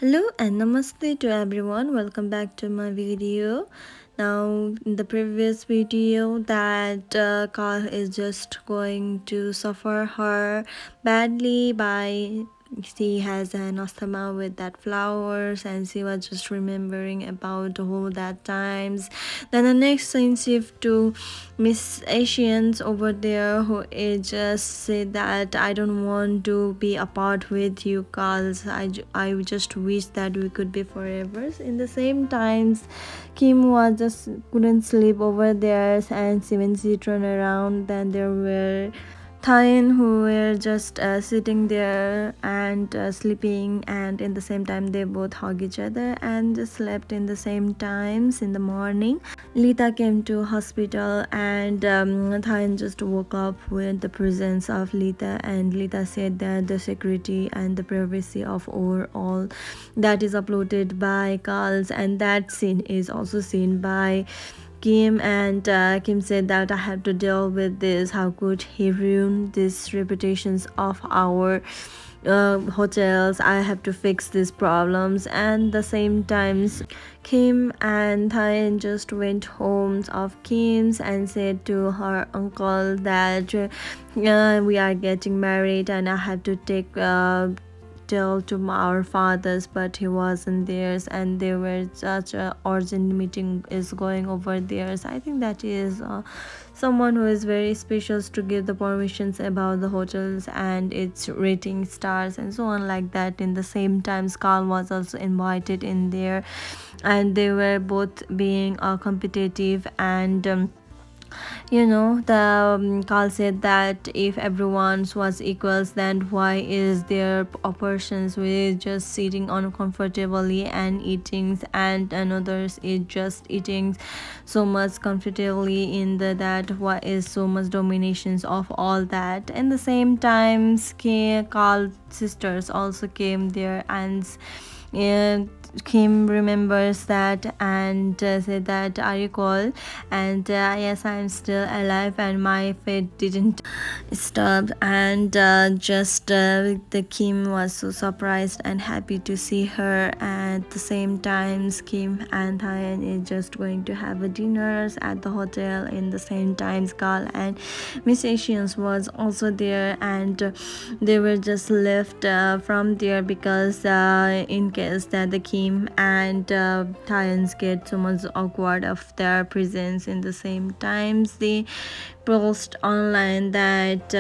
Hello and namaste to everyone. Welcome back to my video. Now, in the previous video, that Carl is just going to suffer her badly by she has an asthma with that flowers, and she was just remembering about all that times. Then the next scene shift to Miss Asians over there, who is just say that I don't want to be apart with you, Carls. I just wish that we could be forever. In the same times, Kim was just couldn't sleep over there, and when she turned around, then there were Thailand who were just sitting there and sleeping, and in the same time they both hug each other and just slept in the same times in the morning. Lita came to hospital, and Thailand just woke up with the presence of Lita, and Lita said that the security and the privacy of overall that is uploaded by Carls, and that scene is also seen by Kim, and Kim said that I have to deal with this. How could he ruin these reputations of our hotels? I have to fix these problems. And the same times, Kim and Thayan just went home of Kim's and said to her uncle that we are getting married and I have to take tell to our fathers, but he wasn't there, and they were such a urgent meeting is going over there. So I think that is someone who is very special to give the permissions about the hotels and its rating stars and so on like that. In the same time, Carl was also invited in there, and they were both being competitive, and the Carl said that if everyone was equals, then why is there a persons with just sitting uncomfortably and eating, and another's is just eating so much comfortably in the that what is so much dominations of all that. In the same time, Carl sisters also came there, and Kim remembers that and said that I recall, and yes, I'm still alive and my fate didn't stop, and just the Kim was so surprised and happy to see her. At the same time, Kim and Thailand is just going to have a dinners at the hotel. In the same time, Carl and Miss Asians was also there, and they were just left from there because in case that the Kim and Thailands get so much awkward of their presence. In the same times, they post online that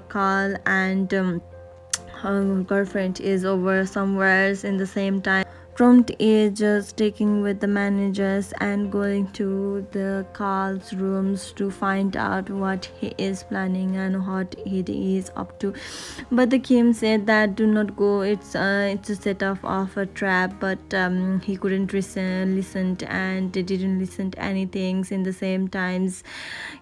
Carl and her girlfriend is over somewhere. In the same time, Prompt is just taking with the managers and going to the Carl's rooms to find out what he is planning and what he is up to. But the Kim said that do not go. It's a setup of a trap. But he couldn't listen and they didn't listen to anything. In the same times,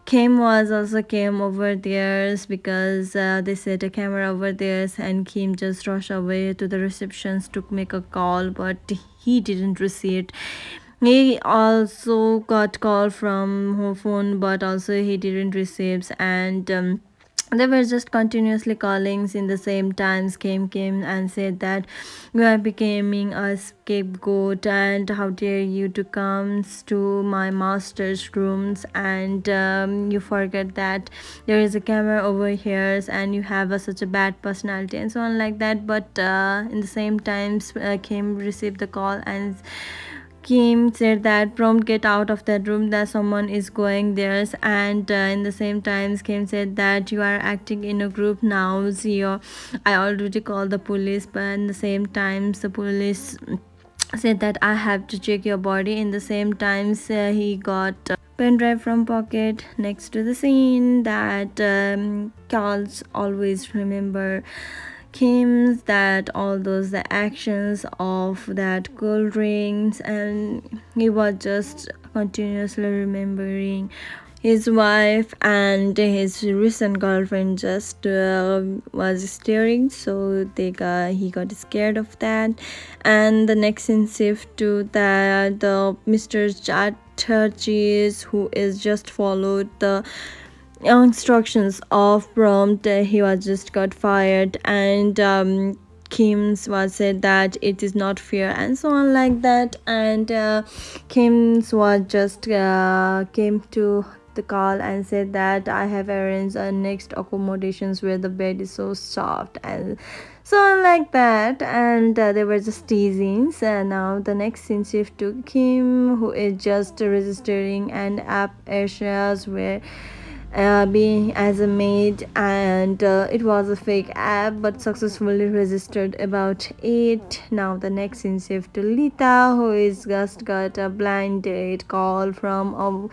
Kim was also came over there because they set a camera over there, and Kim just rushed away to the receptions to make a call, but he didn't receive it. He also got call from her phone, but also he didn't receive, and they were just continuously calling. In the same times, came and said that you are becoming a scapegoat, and how dare you to come to my master's rooms, and you forget that there is a camera over here and you have such a bad personality and so on like that. But in the same times, Kim received the call, and Kim said that prompt get out of that room, that someone is going there, and in the same times Kim said that you are acting in a group now. So I already called the police, but in the same times the police said that I have to check your body. In the same times he got pen drive from pocket next to the scene that Charles always remember Kim's, that all those the actions of that cold drinks, and he was just continuously remembering his wife, and his recent girlfriend just was staring, so he got scared of that. And the next scene shift to that the Mr. Chatterjee, who is just followed the instructions of prompt. He was just got fired, and Kim's was said that it is not fair and so on like that. And Kim's was just came to the call and said that I have arranged a next accommodations where the bed is so soft and so on like that. And they were just teasing. So now the next scene shift to Kim, who is just registering an app areas where being as a maid, and it was a fake app but successfully registered about it. Now the next scene shift to Lita, who is just got a blind date call from a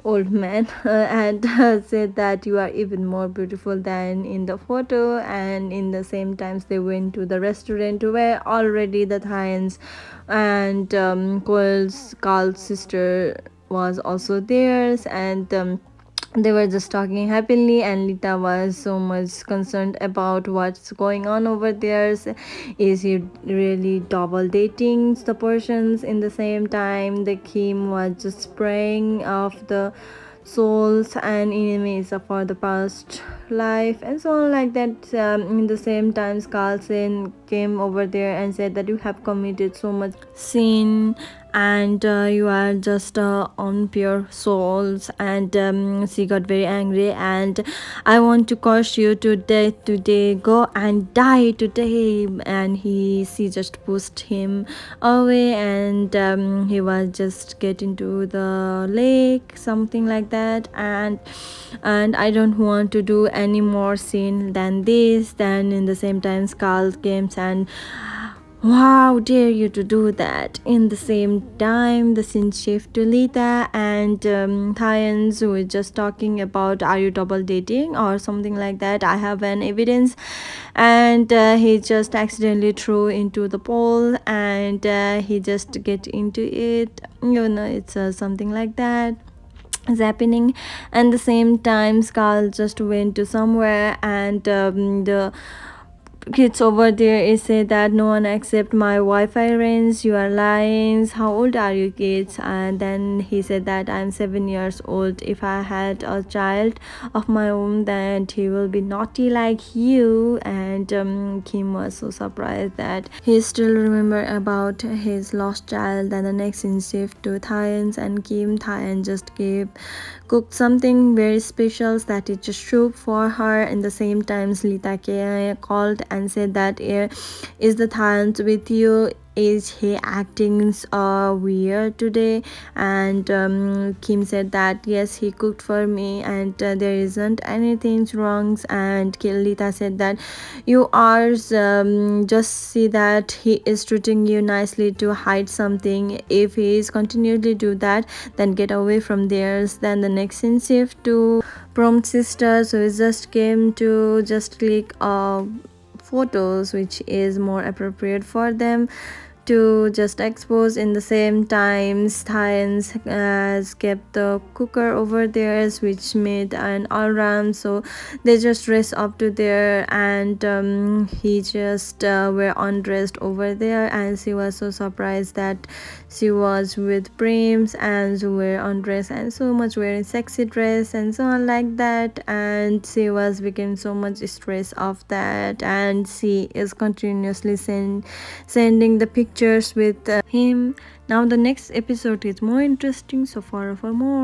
old man and said that you are even more beautiful than in the photo. And in the same times they went to the restaurant where already the Thaians and Carl's sister was also there. And they were just talking happily, and Lita was so much concerned about what's going on over there. Is he really double dating the persons? In the same time the Kim was just praying of the souls and enemies for the past life and so on like that. In the same times Carlson came over there and said that you have committed so much sin, and you are just on pure souls. And she got very angry, and I want to curse you to death today, go and die today. And she just pushed him away, and he was just get into the lake, something like that. And I don't want to do any more sin than this. Then in the same time Carl came and how dare you to do that? In the same time, the scene shift to Lita and Thayans, who is just talking about are you double dating or something like that. I have an evidence, and he just accidentally threw into the pole, and he just get into it. It's something like that is happening. And the same time Carl just went to somewhere, and the kids over there is say that no one accept my Wi-Fi range, you are lying, how old are you kids? And then he said that I'm 7 years old. If I had a child of my own, then he will be naughty like you. And Kim was so surprised that he still remember about his lost child. Then the next in shift to Thaians, and Thaian just gave cooked something very special, that is just soup for her. In the same times Lita called and said that is the Thailand with you, is he acting weird today? And Kim said that yes, he cooked for me, and there isn't anything wrong. And Lita said that you are just see that he is treating you nicely to hide something. If he is continually do that, then get away from there. Then the next scene shift to prom sisters, who just came to just click photos which is more appropriate for them to just expose. In the same time Thaians has kept the cooker over there, which made an all-round, so they just dress up to there. And he just were undressed over there, and she was so surprised that she was with Prims and were undressed and so much wearing sexy dress and so on like that. And she was became so much stressed of that, and she is continuously sending the pictures with him. Now the next episode is more interesting, so for more